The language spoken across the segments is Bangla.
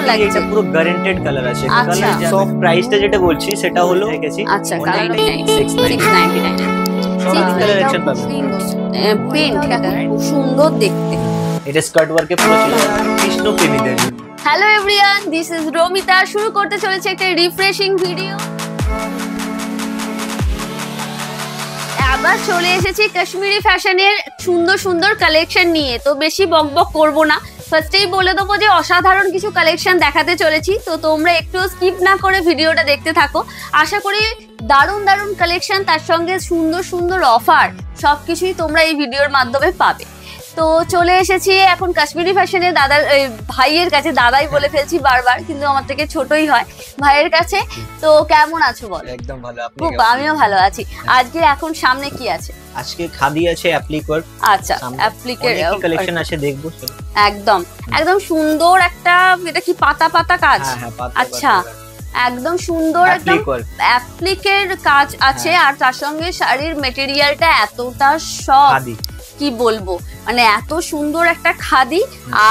লাগছে, এটা পুরো গ্যারান্টেড কালার আছে। আচ্ছা, সব প্রাইসটা যেটা বলছি সেটা হলো দেখেছি আচ্ছা কালার 699 সব কালেকশন পাবেন। প্রিন্ট এটা খুব সুন্দর দেখতে। এটা স্কার্ট ওয়ার্কে পুরো চলে যাবে কৃষ্ণ প্রেমীদের জন্য। Hello everyone, this is Romita. শুরু করতে চলেছে একটা রিফ্রেশিং ভিডিও। আবার চলে এসেছি কাশ্মীরি ফ্যাশনের সুন্দর সুন্দর কালেকশন নিয়ে। তো বেশি বকবক করব না, ফার্স্টেই বলে দেবো যে অসাধারণ কিছু কালেকশন দেখাতে চলেছি। তো তোমরা একটু স্কিপ না করে ভিডিওটা দেখতে থাকো। আশা করি দারুণ দারুণ কালেকশন, তার সঙ্গে সুন্দর সুন্দর অফার সবকিছুই তোমরা এই ভিডিওর মাধ্যমে পাবে। তো চলে এসেছি এখন কাশ্মীরি ফ্যাশনের দাদার ভাইয়ের কাছে। দাদাই বলে ফেলছি বারবার, কিন্তু আমার থেকে ছোটই হয়, ভাইয়ের কাছে। তো কেমন আছো বল? একদম ভালো। আপনি? খুব, আমিও ভালো আছি। আজকে এখন সামনে কি আছে? আজকে খাদি আছে, অ্যাপ্লিক ওয়ার্ক। আচ্ছা, অ্যাপ্লিকের কালেকশন আছে, দেখবো। একদম একদম সুন্দর একটা, এটা কি পাতা পাতা কাজ? আচ্ছা, একদম সুন্দর একদম অ্যাপ্লিকের কাজ আছে। আর তার সঙ্গে শাড়ির মেটেরিয়ালটা এতটা সফট, কি বলবো, মানে এত সুন্দর একটা খাদি।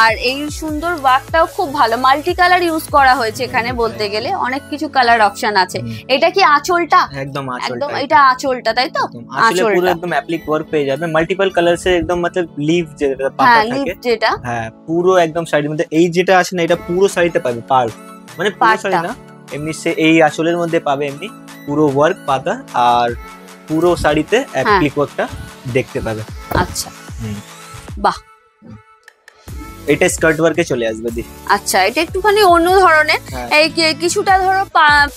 আর এই সুন্দর ওয়ার্কটাও খুব ভালো, মাল্টি কালার ইউজ করা হয়েছে এখানে। বলতে গেলে অনেক কিছু কালার অপশন আছে। এটা কি আঁচলটা? একদম একদম এটা আঁচলটা, তাই তো? আঁচলে পুরো একদম অ্যাপ্লিক ওয়ার্ক পেয়ে যাবে, মাল্টিপল কালার সে একদম, मतलब লিভ যেটা পাতা থাকে, যেটা হ্যাঁ পুরো একদম শাড়ির মধ্যে। এই যেটা আছে না, এটা পুরো শাড়িতে পাবে, পার মানে পুরো শাড়ি না, এমনি সে এই আঁচলের মধ্যে পাবে এমনি পুরো ওয়ার্ক পাতা, আর পুরো শাড়িতে অ্যাপ্লিক ওয়ার্কটা দেখতে পাবে। আচ্ছা, বাহ। এটা স্কার্ট ওয়ার্কে চলে আসবে দি। আচ্ছা, এটা একটুখানি অন্য ধরনের। এই কিছুটা ধরো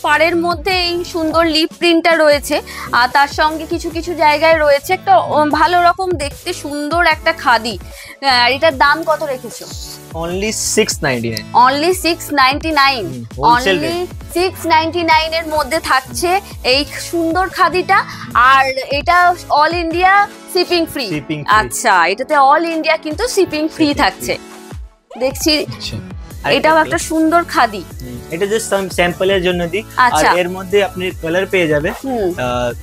পাড়ের মধ্যে এই সুন্দর লিপ প্রিন্টটা রয়েছে, আর তার সঙ্গে কিছু কিছু জায়গায় রয়েছে একটা ভালো রকম দেখতে সুন্দর একটা খাদি। আর এটার দাম কত রেখেছো? অনলি 699। অনলি 699। অনলি 699 এর মধ্যে থাকছে এই সুন্দর খাদিটা। আর এটা অল ইন্ডিয়া শিপিং ফ্রি। আচ্ছা, এটাতে অল ইন্ডিয়া কিন্তু শিপিং ফ্রি থাকছে দেখছি। এটাও একটা সুন্দর খাদি। এটা জাস্ট স্যাম্পলের জন্য দিই। আর এর মধ্যে আপনি কালার পেয়ে যাবে,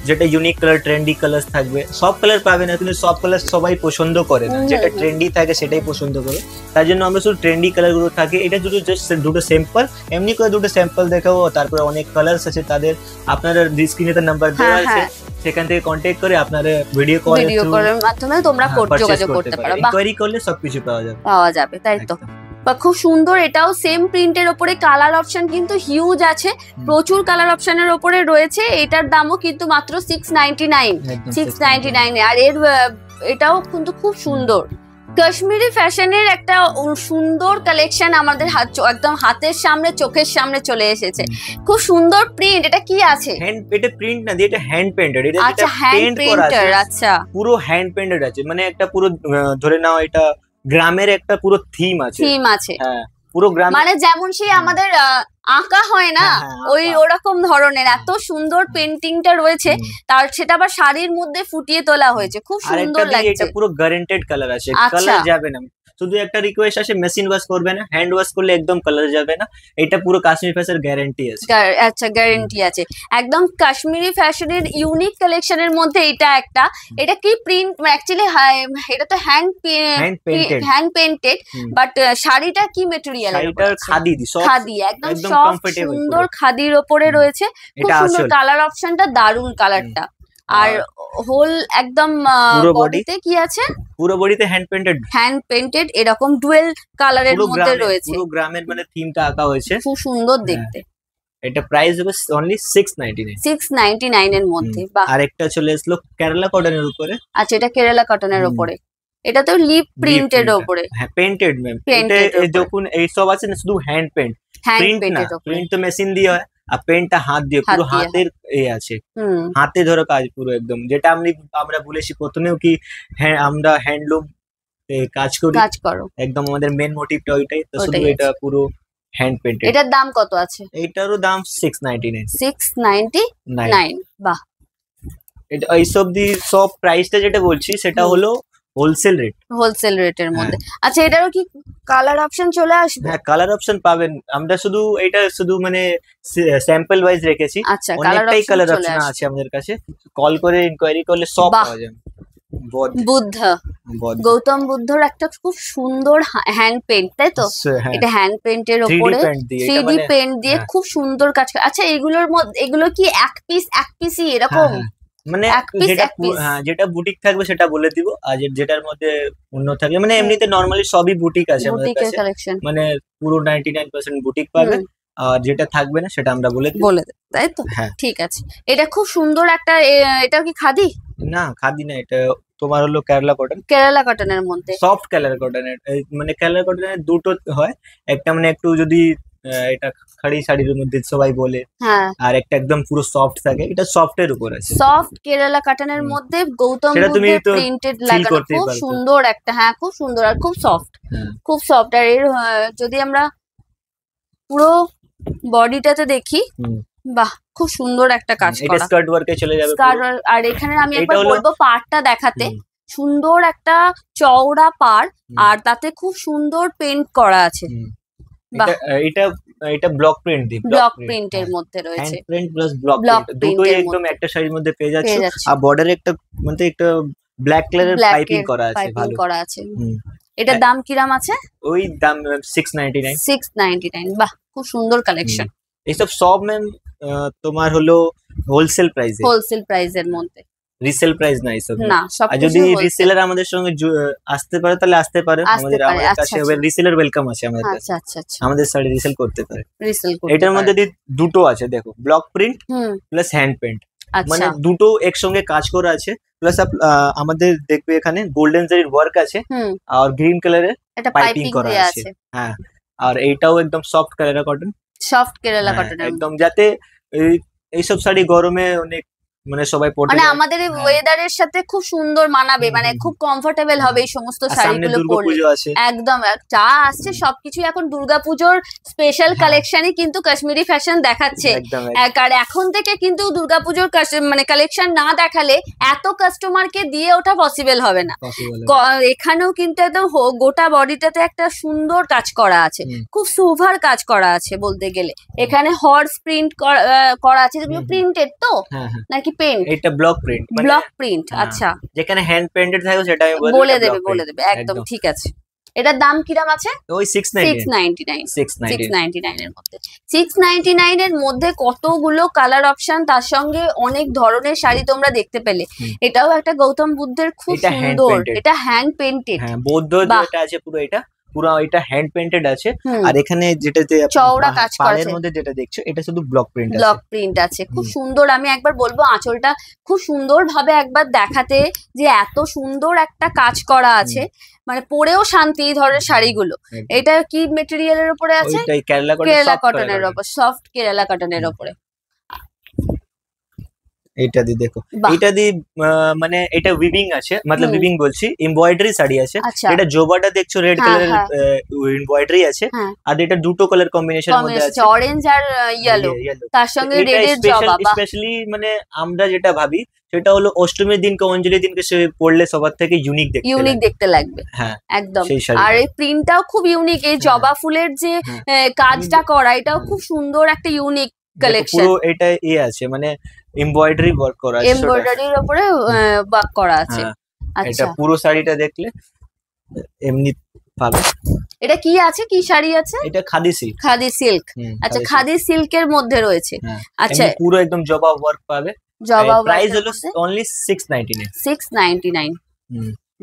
যেটা ইউনিক কালার, ট্রেন্ডি কালার থাকবে। সব কালার পাবে না, কিন্তু সব কালার সবাই পছন্দ করে না, যেটা ট্রেন্ডি থাকে সেটাই পছন্দ করে। তার জন্য আমরা শুধু ট্রেন্ডি কালার গুলো থাকে। এটা শুধু জাস্ট দুটো স্যাম্পল, এমনি করে দুটো স্যাম্পল দেখাবো। তারপরে অনেক কালার আছে তাদের, আপনারা স্ক্রিনে তো নাম্বার দেওয়া আছে, সেখান থেকে কন্টাক্ট করে আপনারা ভিডিও কলের মাধ্যমে তোমরা যোগাযোগ করতে পারো। ইনকোয়ারি করলে সবকিছু পাওয়া যাবে, তাই তো? খুব সুন্দর। এটাও সেম প্রিন্টের ওপরে, কালার অপশন কিন্তু হিউজ আছে, প্রচুর কালার অপশনের ওপরে রয়েছে। এটার দামও কিন্তু মাত্র 699। আর এর এটাও কিন্তু খুব সুন্দর কাশ্মীরি ফ্যাশনের একটা সুন্দর কালেকশন আমাদের একদম হাতের সামনে, চোখের সামনে চলে এসেছে। খুব সুন্দর প্রিন্ট। এটা কি আছে? এটা প্রিন্ট না, এটা হ্যান্ড পেইন্টেড। এটা আচ্ছা, হ্যান্ড পেইন্টার। আচ্ছা, পুরো হ্যান্ড পেইন্টেড আছে, মানে একটা পুরো ধরে নাও এটা গ্রামের একটা পুরো থিম আছে। হ্যাঁ, পুরো গ্রাম, মানে যেমন সেই আমাদের আঁকা হয় না, ওই ওরকম ধরনের এত সুন্দর পেন্টিংটা রয়েছে। তার সেটা আবার শাড়ির মধ্যে ফুটিয়ে তোলা হয়েছে, খুব সুন্দর লাগছে। এটা পুরো গ্যারান্টেড কালার আছে, কালার যাবে না। শুধু একটা রিকোয়েস্ট আছে, মেশিন ওয়াশ করবে না, হ্যান্ড ওয়াশ করলে একদম কালার যাবে না। এটা পুরো কাশ্মীরি ফ্যাশনের গ্যারান্টি আছে। আচ্ছা, গ্যারান্টি আছে একদম। কাশ্মীরি ফ্যাশনের ইউনিক কালেকশনের মধ্যে এটা একটা। এটা কি প্রিন্ট? অ্যাকচুয়ালি এটা তো হ্যান্ড পেইন্টেড, বাট শাড়িটা কি ম্যাটেরিয়াল? খাদি, একদম সফট সুন্দর খাদির ওপরে রয়েছে। খুব সুন্দর কালার অপশনটা, দারুন কালারটা। আর হোল একদম বডিতে কি আছে? পুরো বডিতে হ্যান্ড পেইন্টেড এরকম ডুয়েল কালারের মধ্যে রয়েছে। পুরো গ্রামের মানে থিমটা আঁকা হয়েছে, খুব সুন্দর দেখতে। এটা প্রাইস হবে অনলি 699 এর মধ্যে। আর একটা চলে আসলো কেরালা কটনের উপরে। আচ্ছা, এটা কেরালা কটনের উপরে। এটা তো লিপ প্রিন্টেড উপরে। হ্যাঁ, পেইন্টেড ম্যাম। এটা যখন এই সব আছে না, শুধু হ্যান্ড প্রিন্ট তো মেশিন দিয়ে হয়, আর পেনটা হাত দিয়ে, পুরো হাতের আছে, হাতে ধরো কাজ পুরো একদম। যেটা আমরা বলেছি প্রথমেও কি, হ্যাঁ আমরা হ্যান্ডলুম কাজ করো, একদম আমাদের মেন মোটিভটা ওইটাই। তো শুধু এটা পুরো হ্যান্ড পেইন্টেড। এটার দাম কত আছে? এটারও দাম 699। বাহ। এটা এইসব সব প্রাইসটা যেটা বলছি সেটা হলো হোলসেল রেটের মধ্যে। আচ্ছা, এটারও কি কালার অপশন চলে আসবে? হ্যাঁ, কালার অপশন পাবেন। আমরা শুধু এটা শুধু মানে স্যাম্পল ওয়াইজ রেখেছি। আচ্ছা, অনেকটাই কালার অপশন আছে আমাদের কাছে, কল করে ইনকোয়ারি করলে সব পাওয়া যাবে। বুদ্ধ, গৌতম বুদ্ধর একটা খুব সুন্দর হ্যান্ড পেন্ট, তাই তো? এটা হ্যান্ড পেন্টের উপরে 3D পেন্ট দিয়ে খুব সুন্দর কাজ। আচ্ছা, এগুলোর মধ্যে এগুলো কি এক পিসই এরকম? মানে যেটা বুটিক থাকবে সেটা বলে দিব, আর যেটার মধ্যে অন্য থাকবে মানে এমনিতে নরমালি সবই বুটিক আছে আমাদের কাছে, মানে পুরো 99% বুটিক পাবে। আর যেটা থাকবে না সেটা আমরা বলে দেব, তাই তো? ঠিক আছে, এটা খুব সুন্দর একটা, এটা কি খাদি? না, খাদি না, এটা তোমার হলো কেরালা কটন। কেরালা কটনের মধ্যে সফট কেরালা কটনের, মানে কেরালা কটনের দুটো হয়, একটা মানে একটু যদি এটা খাড়ি শাড়ির মধ্যে সবাই বলে, আর একটা একদম পুরো সফট থাকে, এটা সফট এর উপর আছে। সফট কেরালা কটনের মধ্যে গৌতম বুদ্ধের প্রিন্টেড লাগানো, খুব সুন্দর একটা, খুব সুন্দর আর খুব সফট, খুব সফট। আর এর যদি আমরা পুরো বডিটাতে দেখি, বাহ, খুব সুন্দর একটা কাজ করা। এটা স্কার্ট ওয়ার্কে চলে যাবে স্কার্ট। আর এখানে আমি একবার বলবো পাড়টা দেখাতে, সুন্দর একটা চওড়া পাড়, আর তাতে খুব সুন্দর পেইন্ট করা আছে। এটা ব্লক প্রিন্ট দি, ব্লক প্রিন্টের মধ্যে রয়েছে, hand print plus block print, দুটোই একদম একটা শাড়ির মধ্যে পেয়ে যাচ্ছে। আর বর্ডারে একটা মানে একটা ব্ল্যাক কালারের পাইপিং করা আছে, ভালো করা আছে। এটার দাম কিরাম আছে? ওই দাম 699। 699, বাহ, খুব সুন্দর কালেকশন। এইসব সব ম্যাম তোমার হলো হোলসেল প্রাইসের মধ্যে, রিসেল প্রাইস না এইসব না। আর যদি রিসেলার আমাদের সঙ্গে আসতে পারে তাহলে আসতে পারে, আমাদের কাছে রিসেলার ওয়েলকাম আছে আমাদের কাছে। আচ্ছা, আমাদের শাড়ি রিসেল করতে পারে। এটার মধ্যে দুটো আছে, দেখো, block print plus hand paint, মানে দুটো একসঙ্গে কাজ করা আছে। প্লাস আমাদের দেখবে এখানে গোল্ডেন জারির ওয়ার্ক আছে, আর গ্রিন কালারের পাইপিং করা আছে। হ্যাঁ, আর এইটাও একদম সফট কেরালা কটন, একদম, যাতে এইসব শাড়ি গরমে অনেক মানে সবাই পড়তে, মানে আমাদের এই ওয়েদারের সাথে খুব সুন্দর মানাবে, মানে খুব কমফোর্টেবল হবে এই সমস্ত শাড়িগুলো পরলে। একদম, যা আসছে সবকিছু এখন দুর্গাপুজোর স্পেশাল কালেকশনই কিন্তু কাশ্মীরি ফ্যাশন দেখাচ্ছে। আর এখন থেকে কিন্তু দুর্গাপুজোর মানে কালেকশন না দেখালে এত কাস্টমারকে দিয়ে ওঠা পসিবল হবে না। এখানেও কিন্তু একদম গোটা বডিটাতে একটা সুন্দর কাজ করা আছে, খুব সোভার কাজ করা আছে বলতে গেলে। এখানে হর্স প্রিন্ট করা আছে, যেগুলো প্রিন্টেড তো নাকি পেইন্ট? এটা ব্লক প্রিন্ট, ব্লক প্রিন্ট। আচ্ছা, যেখানে হ্যান্ড পেইন্টেড থাকে সেটা আমি বলে দেবে একদম ঠিক আছে। এটার দাম কিরাম আছে? ওই 699 এর মধ্যে। 699 এর মধ্যে কতগুলো কালার অপশন, তার সঙ্গে অনেক ধরনের শাড়ি তোমরা দেখতে পেলে। এটাও একটা গৌতম বুদ্ধের খুব সুন্দর, এটা হ্যান্ড পেইন্টেড। হ্যাঁ, বৌদ্ধ যেটা আছে পুরো এটা হ্যান্ড পেইন্টেড আছে। আর এখানে যেটাতে চওড়া কাজ করা আছে, এর মধ্যে যেটা দেখছো এটা শুধু ব্লক প্রিন্ট আছে, খুব সুন্দর। আমি একবার বলবো আঁচলটা খুব সুন্দর ভাবে একবার দেখাতে, যে এত সুন্দর একটা কাজ করা আছে, মানে পরেও শান্তি এই ধরনের শাড়িগুলো। এটা কি মেটেরিয়ালের উপরে আছে? কেরালা কটনের উপর, সফট কেরালা কটনের উপরে। এটা দি দেখো, এটা দি মানে এটা উইভিং আছে, मतलब উইভিং বলছি, এমব্রয়ডারি শাড়ি আছে। এটা জোবাটা দেখছো রেড কালারের এমব্রয়ডারি আছে, আর এটা দুটো কালার কম্বিনেশনের মধ্যে আছে, অরেঞ্জ আর ইয়েলো, তার সঙ্গে রেডের জবা। স্পেশালি মানে আমরা যেটা ভাবি সেটা হলো অষ্টমীর দিনকে, অঞ্জলির দিনকে সে পড়লে সবার থেকে ইউনিক দেখতে লাগবে। হ্যাঁ, একদম। আর এই প্রিন্টটাও খুব ইউনিক, এই জবা ফুলের যে কাজটা করা, এটাও খুব সুন্দর একটা ইউনিক কালেকশন। পুরো এটা আছে মানে এমব্রয়ডারি ওয়ার্ক করা আছে, এমব্রয়ডারির উপরে ওয়ার্ক করা আছে। আচ্ছা, এটা পুরো শাড়িটা দেখলে এমনি পাবে। এটা কি আছে, কি শাড়ি আছে? এটা খাদি সিল্ক। আচ্ছা, খাদি সিল্কের মধ্যে রয়েছে। আচ্ছা, পুরো একদম জবা ওয়ার্ক পাবে। প্রাইস হলো অনলি 699।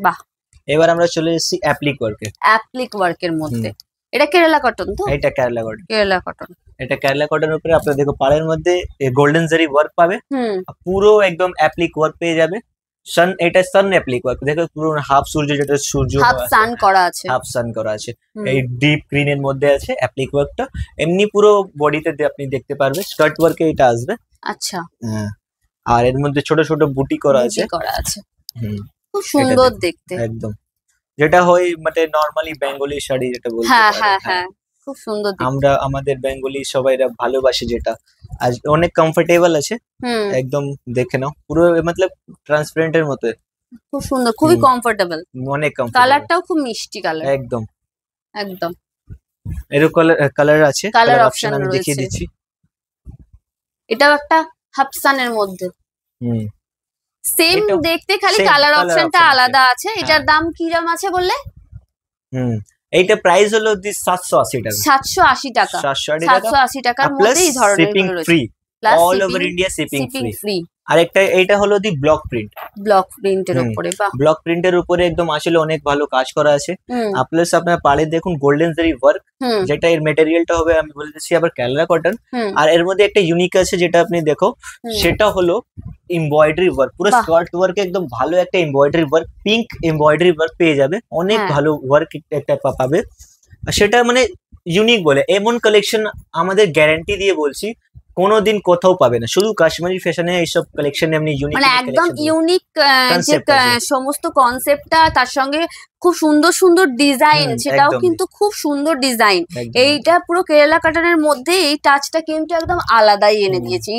বাহ। এবার আমরা চলে এসেছি অ্যাপ্লিক ওয়ার্কের মধ্যে। এটা কেরালা কটন তো? এটা কেরালা কটন। এটা কেরালা কটনের উপরে আপনারা দেখো পাড়ের মধ্যে গোল্ডেন জারি ওয়ার্ক পাবে, পুরো একদম অ্যাপ্লিক ওয়ার্ক পেয়ে যাবে। এটা সান অ্যাপ্লিক ওয়ার্ক, দেখো পুরো হাফ সূর্য, যেটা সূর্য হাফ সান করা আছে, এই ডিপ গ্রিন এর মধ্যে আছে অ্যাপ্লিক ওয়ার্কটা। এমনি পুরো বডিতে আপনি দেখতে পারবে স্কার্ট ওয়ার্কে এটা আসবে। আচ্ছা, আর এর মধ্যে ছোট ছোট বুটি করা আছে। খুব সুন্দর দেখতে, একদম, যেটা হয় মানে নরমালি বেঙ্গলি শাড়ি যেটা বলতে পারে। হ্যাঁ, খুব সুন্দর। আমরা আমাদের বেঙ্গলি সবাইরা ভালোবাসি, যেটা আজ অনেক কমফোর্টেবল আছে। একদম দেখে নাও, পুরো মতলব ট্রান্সপারেন্ট এর মতো, খুব সুন্দর, খুবই কমফোর্টেবল, অনেক কমফোর্টেবল। কালারটাও খুব মিষ্টি কালার, একদম। এরকম কালার আছে, কালার অপশন আমি দেখিয়ে দিচ্ছি। এটাও একটা হাফসানের মধ্যে। সেম দেখতে, খালি কালার অপশনটা আলাদা আছে। এটার দাম কিরকম আছে বললে? এইটা প্রাইস হলো 780 টাকা। 780 টাকা। 780 টাকার মধ্যে এই ধরনের shipping free, all over India shipping free. আর একটা এইটা হলো দি ব্লক প্রিন্টের উপরে। বাহ, ব্লক প্রিন্টের উপরে একদম আসলে অনেক ভালো কাজ করা আছে। প্লাস আপনার পাড়ে দেখুন গোল্ডেন জারি ওয়ার্ক, যেটা এর মেটেরিয়ালটা হবে আমি বলে দিচ্ছি আবার কেরালা কটন। আর এর মধ্যে একটা ইউনিক আছে যেটা আপনি দেখো, সেটা হলো এমব্রয়ডারি ওয়ার্ক। পুরো স্কার্ট ওয়ার্কে একদম ভালো একটা embroidery work, pink embroidery work পেয়ে যাবে, অনেক ভালো ওয়ার্ক একটা পাবে। সেটা মানে ইউনিক বলে, এমন কালেকশন আমাদের গ্যারান্টি দিয়ে বলছি কোনোদিন কোথাও পাবে না, শুধু কাশ্মীরি ফ্যাশনে এইসব কালেকশন এমনি ইউনিক, মানে একদম ইউনিক যে সমস্ত কনসেপ্টটা, তার সঙ্গে খুব সুন্দর সুন্দর ডিজাইন, সেটাও কিন্তু খুব সুন্দর ডিজাইন। এইটা পুরো কেরালা কাটানের মধ্যে এই টাচটা কিন্তু একদম আলাদাই এনে দিয়েছে।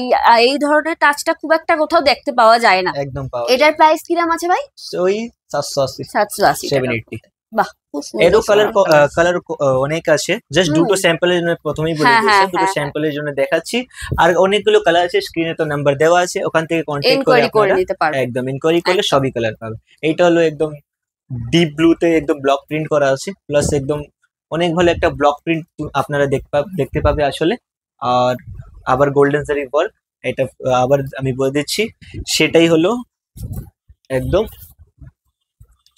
এই ধরনের টাচটা খুব একটা কোথাও দেখতে পাওয়া যায় না একদম। এটার প্রাইস কিরকম আছে ভাই? ওই 780 780। বাহ, এরও কালার অনেক আছে, জাস্ট দুটো স্যাম্পলের জন্য প্রথমেই বলে দিয়েছি, দুটো স্যাম্পলের জন্য দেখাচ্ছি। আর অনেকগুলো কালার আছে, স্ক্রিনে তো নাম্বার দেওয়া আছে, ওখান থেকে কন্টাক্ট করে নিতে পারবেন। একদম ইনকোয়ারি করলে সবই কালার পাবে। এইটা হলো একদম ডিপ ব্লুতে একদম ব্লক প্রিন্ট করা আছে, প্লাস একদম অনেক ভালো একটা ব্লক প্রিন্ট আপনারা দেখতে পাবে আসলে। আর আবার গোল্ডেন জারি ওয়ার্ক, এটা আবার আমি বলে দিচ্ছি, সেটাই হলো একদম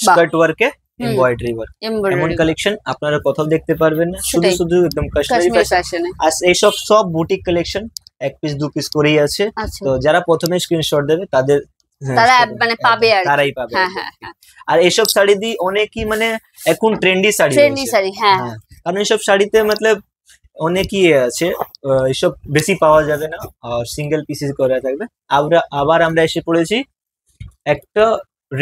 স্কার্ট ওয়ার্কে এমব্রয়ডারি ওয়ার্ক। এমন কালেকশন আপনারা কোথাও দেখতে পারবেন না, শুধু একদম কাশ্মীরি ফ্যাশনে। আর এইসব সব বুটিক কালেকশন, এক পিস দু পিস করেই আছে। তো যারা প্রথমে স্ক্রিনশট দেবে তারা মানে পাবে, তারাই পাবে। আর এইসব শাড়ি দিয়ে অনেকই মানে এখন ট্রেন্ডি শাড়ি, কারণ এইসব শাড়িতে মতলব অনেকই আছে, এইসব বেশি পাওয়া যাবে না, আর সিঙ্গেল পিসেস করা থাকবে। আবার আমরা এসে পড়েছি একটা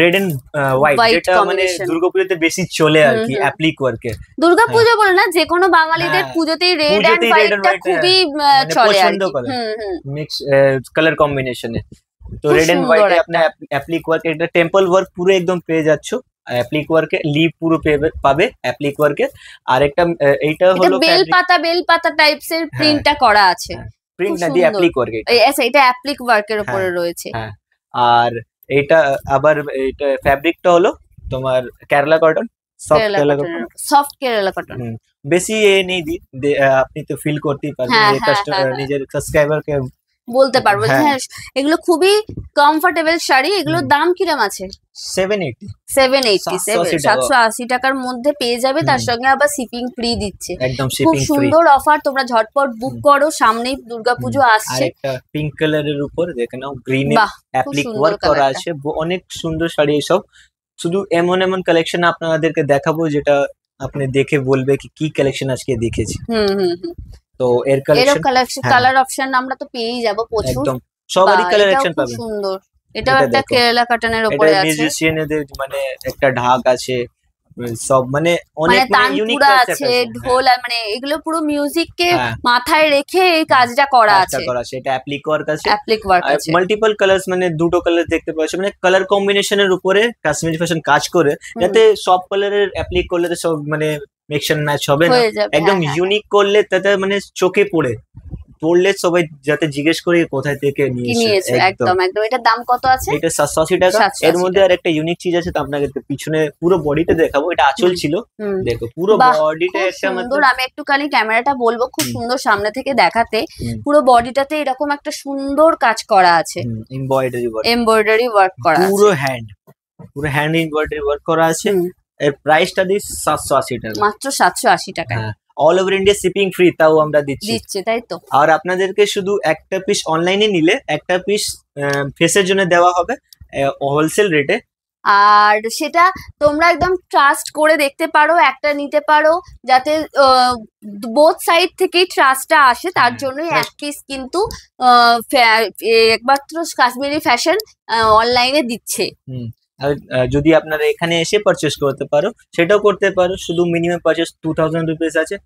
রেড এন্ড হোয়াইট, যেটা মানে দুর্গাপূজাতে বেশি চলে আর কি, অ্যাপ্লিক ওয়ার্কে। দুর্গাপূজা বলে না, যে কোনো বাঙালিদের পূজাতেই রেড এন্ড হোয়াইটটা খুবই চলে আর কি, মিক্স কালার কম্বিনেশনে। তো রেড এন্ড হোয়াইটে আপনি অ্যাপ্লিক ওয়ার্ক, এটা টেম্পল ওয়ার্ক পুরো একদম পেয়ে যাচ্ছ, অ্যাপ্লিক ওয়ার্কে লিভ পুরো পাবে অ্যাপ্লিক ওয়ার্কে। আর একটা এইটা হলো বেলপাতা টাইপস এর প্রিন্টটা করা আছে, প্রিন্ট না দিয়ে অ্যাপ্লিক ওয়ার্ক, এটা অ্যাপ্লিক ওয়ার্কের উপরে রয়েছে। আর এইটা আবার এইটা ফ্যাব্রিকটা হলো তোমার Kerala cotton, soft Kerala cotton. বেশি নেই আপনি তো ফিল করতেই পারবেন, নিজের সাবস্ক্রাইবারকে বলতে পারবো হ্যাঁ এগুলো খুবই কমফোর্টেবল শাড়ি। এগুলোর দাম কিরম আছে? 780 টাকার মধ্যে পেয়ে যাবে, তার সঙ্গে আবার শিপিং ফ্রি দিচ্ছে। একদম খুব সুন্দর অফার, তোমরা ঝটপট বুক করো, সামনেই দুর্গাপুজো আসছে। একটা পিঙ্ক কালারের উপর দেখে নাও, গ্রিন এর অ্যাপ্লিক ওয়ার্ক করা আছে, অনেক সুন্দর শাড়ি। এসব শুধু এমন কালেকশন আপনাদেরকে দেখাবো যেটা আপনি দেখে বলবে কি কালেকশন আজকে দেখেছি। তো এর কালার অপশন আমরা তো পেয়েই যাব প্রচুর, একদম সবারই কালেকশন পাবেন। সুন্দর, এটাও একটা কেরালা কটনের উপরে আছে। মিউজিশিয়ানদের মানে একটা ঢাক আছে, সব মানে অনেক ইউনিক আছে, ঢোল, মানে এগুলো পুরো মিউজিককে মাথায় রেখে এই কাজটা করা আছে। এটা অ্যাপ্লিক ওয়ার্ক আছে, মাল্টিপল কালারস, মানে দুটো কালার দেখতে পাচ্ছ, মানে কালার কম্বিনেশনের উপরে কাশ্মীরি ফ্যাশন কাজ করে, যাতে সব কালারের অ্যাপ্লিক করলে তো সব মানে মিক্স ম্যাচ হবে না, একদম ইউনিক করলে তাতে মানে চোখে পড়লে সবাই যাতে জিজ্ঞেস করে কোথায় থেকে নিয়েছে। একদম একদম। এটার দাম কত আছে? এটা 780 টাকা। এর মধ্যে আর একটা ইউনিক চিজ আছে, তো আপনাকে পিছনে পুরো বডিটা দেখাবো। এটা আঁচল ছিল, দেখো পুরো বডিটা একটা সুন্দর। আমি একটুখানি ক্যামেরাটা বলবো খুব সুন্দর সামনে থেকে দেখাতে, পুরো বডিটাতে এরকম একটা সুন্দর কাজ করা আছে, এমব্রয়ডারি ওয়ার্ক করা আছে, পুরো হ্যান্ড এমব্রয়ডারি ওয়ার্ক করা আছে। এর প্রাইসটা দিই 780 টাকা, মাত্র 780 টাকা। All over India shipping free, তাও আমরা দিচ্ছি, তাই তো। আর আপনাদেরকে শুধু একটা পিস অনলাইনে নিলে একটা পিস ফেসের জন্য দেওয়া হবে হোলসেল রেটে। আর সেটা তোমরা একদম ট্রাস্ট করে দেখতে পারো, একটা নিতে পারো, যাতে বোথ সাইড থেকেই ট্রাস্টটা আসে। তার জন্যই এক পিস কিন্তু একমাত্র কাশ্মীরি ফ্যাশন অনলাইনে দিচ্ছে। আর যদি আপনারা এখানে এসে পারচেস করতে পারো, সেটাও করতে পারো, শুধু মিনিমাম পারচেস 2000 রুপিস আছে।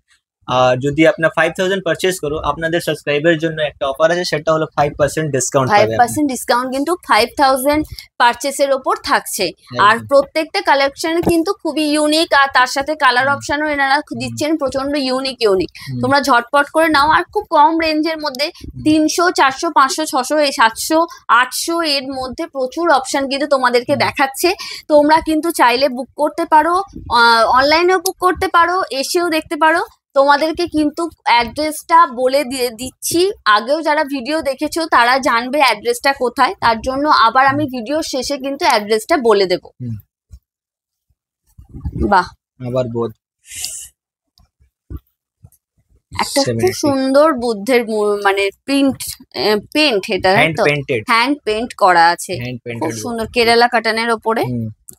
আর যদি আপনার 5000 পারচেজ করো, আপনাদের সাবস্ক্রাইবার জন্য একটা অফার আছে, সেটা হলো 5% ডিসকাউন্ট পাবে। 5% ডিসকাউন্ট কিন্তু 5000 পারচেসের ওপর থাকছে। আর প্রত্যেকটা কালেকশন কিন্তু খুবই ইউনিক, আর তার সাথে কালার অপশনও এনারা দিচ্ছেন প্রচন্ড ইউনিক। তোমরা ঝটপট করে নাও। আর খুব কম রেঞ্জের মধ্যে 300, 400, 500, 600, 700, 800 এর মধ্যে প্রচুর অপশন কিন্তু তোমাদেরকে দেখাচ্ছে। তোমরা কিন্তু চাইলে বুক করতে পারো, অনলাইনেও বুক করতে পারো, এসেও দেখতে পারো। তোমাদেরকে কিন্তু অ্যাড্রেসটা বলে দিচ্ছি, আগেও যারা ভিডিও দেখেছো তারা জানবে অ্যাড্রেসটা কোথায়। তার জন্য আবার আমি ভিডিও শেষে কিন্তু অ্যাড্রেসটা বলে দেব। বাহ, আবার বোধ একটা খুব সুন্দর বুদ্ধের মানে পেন্ট, এটা হ্যান্ড পেন্ট করা আছে, খুব সুন্দর কেরালা কাটানের ওপরে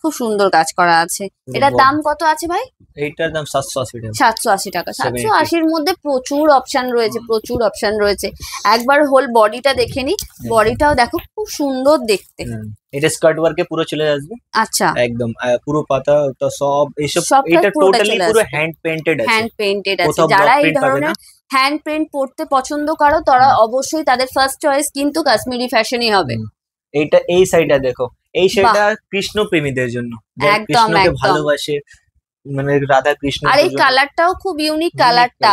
খুব সুন্দর কাজ করা আছে। এটার দাম কত আছে ভাই? এইটার দাম 780 টাকা। 780 টাকা। 780-র মধ্যে প্রচুর অপশন রয়েছে, একবার হোল বডিটা দেখে নি। বডিটাও দেখো খুব সুন্দর দেখতে। এটা স্কার্ট ওয়ার্কে পুরো চলে আসবে। আচ্ছা, একদম পুরো পাতা তো সব এইসব, এটা টোটালি পুরো হ্যান্ড পেইন্টেড আছে। যারা এই ধরনের হ্যান্ড পেইন্ট পড়তে পছন্দ করো তারা অবশ্যই তাদের ফার্স্ট চয়েস কিন্তু কাশ্মীরি ফ্যাশনই হবে। এইটা এই সাইডটা দেখো, এই সাইডটা কৃষ্ণ প্রেমীদের জন্য, কৃষ্ণকে ভালোবাসে, মানে রাধা কৃষ্ণ। আর এই কালারটাও খুব ইউনিক, কালারটা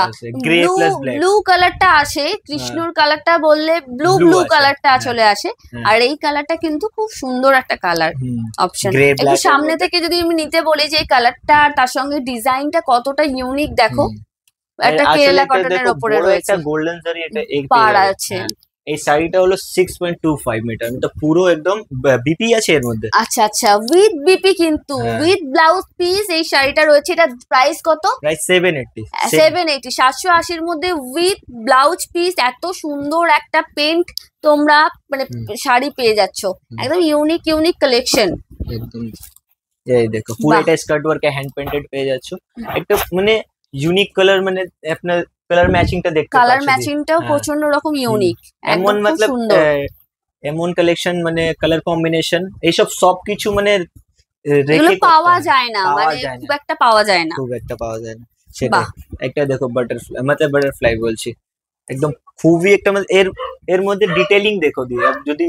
ব্লু কালারটা আসে, কৃষ্ণর কালারটা বললে ব্লু কালারটা চলে আসে। আর এই কালারটা কিন্তু খুব সুন্দর একটা কালার অপশন। একটু সামনে থেকে যদি আমি নিতে বলি যে এই কালারটা তার সঙ্গে ডিজাইনটা কতটা ইউনিক দেখো। একটা কেরালা কটনের উপরে রয়েছে, গোল্ডেন জারি এটা পার আছে। এই শাড়িটা হলো 6.25 মিটার, এটা পুরো একদম বিপি আছে এর মধ্যে। আচ্ছা আচ্ছা, উইথ বিপি কিন্তু উইথ ব্লাউজ পিস এই শাড়িটা রয়েছে। এটা প্রাইস কত? প্রাইস 780। 780-780-র মধ্যে উইথ ব্লাউজ পিস। এত সুন্দর একটা পেন্ট তোমরা মানে শাড়ি পেয়ে যাচ্ছ, একদম ইউনিক কালেকশন। একদম এই দেখো পুরো এটা স্কার্ট ওয়ার্কে হ্যান্ড পেইন্টেড পেয়ে যাচ্ছ। একটা মানে ইউনিক কালার, মানে আপনার কালার ম্যাচিংটা দেখতে পাচ্ছেন, কালার ম্যাচিংটাও প্রচন্ড রকম ইউনিক। এমন মতলব এমন কালেকশন, মানে কালার কম্বিনেশন এইসব সবকিছু মানে রেখে পাওয়া যায় না, মানে খুব একটা পাওয়া যায় না। সেটা একটা দেখো বাটারফ্লাই, मतलब বাটারফ্লাই বলছি, একদম খুবই একটা এর মধ্যে ডিটেইলিং দেখো দিয়ে। যদি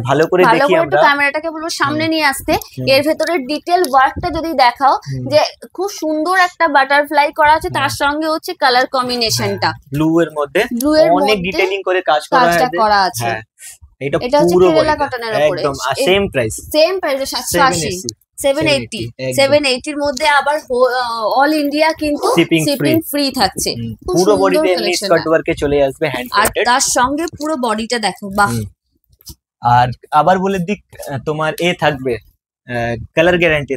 ভালো করে দেখি আমরা, ক্যামেরাটাকে বলবো সামনে নিয়ে আসতে, এর ভেতরে ডিটেইল ওয়ার্কটা যদি দেখাও, যে খুব সুন্দর একটা বাটারফ্লাই করা আছে, তার সঙ্গে হচ্ছে কালার কম্বিনেশনটা ব্লু এর মধ্যে অনেক ডিটেইলিং করে কাজ করা আছে। এটা পুরো কেরালা কটনের উপরে একদম সেম প্রাইস 780। 780 এর মধ্যে আবার অল ইন্ডিয়া কিন্তু শিপিং ফ্রি থাকছে। পুরো বডিতে এমনি স্কার্ট ওয়ার্কে চলে আসবে হ্যান্ড পেইন্টেড, আর তার সঙ্গে পুরো বডিটা দেখো। বাহ। আর আবার বলে দিক, তোমার এ থাকবে কালার গ্যারান্টি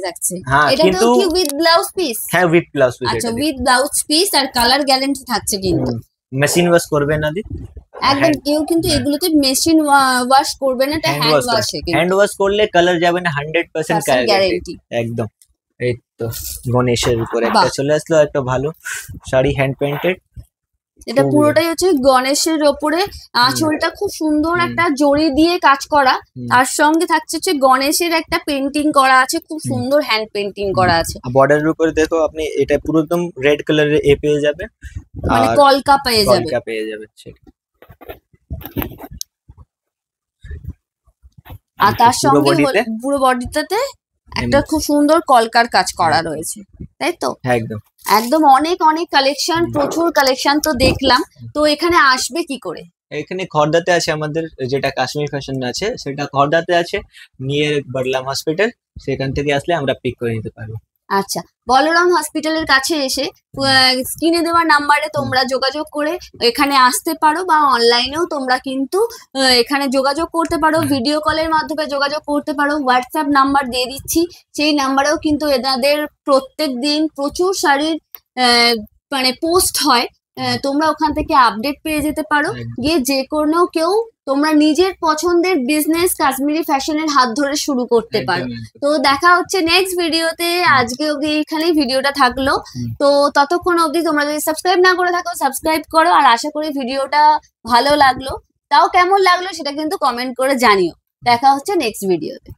থাকছে। এটা তো কি উইথ ব্লাউজ পিস? হ্যাঁ, উইথ ব্লাউজ পিস। আচ্ছা, উইথ ব্লাউজ পিস আর কালার গ্যারান্টি থাকছে কিন্তু। মেশিন ওয়াশ করবে না দি একদম, কেউ কিন্তু এগুলোতে মেশিন ওয়াশ করবে না, এটা হ্যান্ড ওয়াশ। হ্যান্ড ওয়াশ করলে কালার যাবে না, 100% গ্যারান্টি একদম। এই তো গণেশের উপরে একটা চলে আসলো একটা ভালো শাড়ি হ্যান্ড পেইন্টেড। এটা পুরোটাই হচ্ছে গণেশের ওপরে, আঁচলটা খুব সুন্দর একটা জড়ি দিয়ে কাজ করা, তার সঙ্গে থাকছে হচ্ছে গণেশের একটা পেন্টিং করা আছে, খুব সুন্দর হ্যান্ড পেন্টিং করা আছে। বর্ডারের উপরে দেখো আপনি, এটা পুরো একদম রেড কালারের এ পেয়ে যাবে, মানে কলকা পেয়ে যাবে সেটা। আর তার সঙ্গে পুরো বডিটাতে একটা খুব সুন্দর কলকার কাজ করা রয়েছে, তাই তো? একদম অনেক কালেকশন, প্রচুর কালেকশন তো দেখলাম। তো এখানে আসবে কি করে? এখানে খড়দাতে আছে আমাদের, যেটা কাশ্মীর ফ্যাশন আছে সেটা খড়দাতে আছে, নিয়ার বড়লাম হসপিটাল। সেখান থেকে আসলে আমরা পিক করে নিতে পারবো। আচ্ছা, বলরাম হসপিটালের কাছে এসে স্ক্রিনে দেওয়া নাম্বারে তোমরা যোগাযোগ করে এখানে আসতে পারো, বা অনলাইনেও তোমরা কিন্তু এখানে যোগাযোগ করতে পারো, ভিডিও কলের মাধ্যমে যোগাযোগ করতে পারো। হোয়াটসঅ্যাপ নাম্বার দিয়ে দিচ্ছি, সেই নাম্বারেও কিন্তু এনাদের প্রত্যেক দিন প্রচুর শাড়ির মানে পোস্ট হয়, তোমরা ওখান থেকে আপডেট পেয়ে যেতে পারো। গিয়ে যে কোনো কেউ তোমরা নিজের পছন্দের বিজনেস কাশ্মীরি ফ্যাশনের হাত ধরে শুরু করতে পারো। তো দেখা হচ্ছে নেক্সট ভিডিওতে। আজকে অবধি এখানেই ভিডিওটা থাকলো। তো ততক্ষণ অবধি তোমরা যদি সাবস্ক্রাইব না করে থাকো, সাবস্ক্রাইব করো। আর আশা করি ভিডিওটা ভালো লাগলো, তাও কেমন লাগলো সেটা কিন্তু কমেন্ট করে জানিও। দেখা হচ্ছে নেক্সট ভিডিওতে।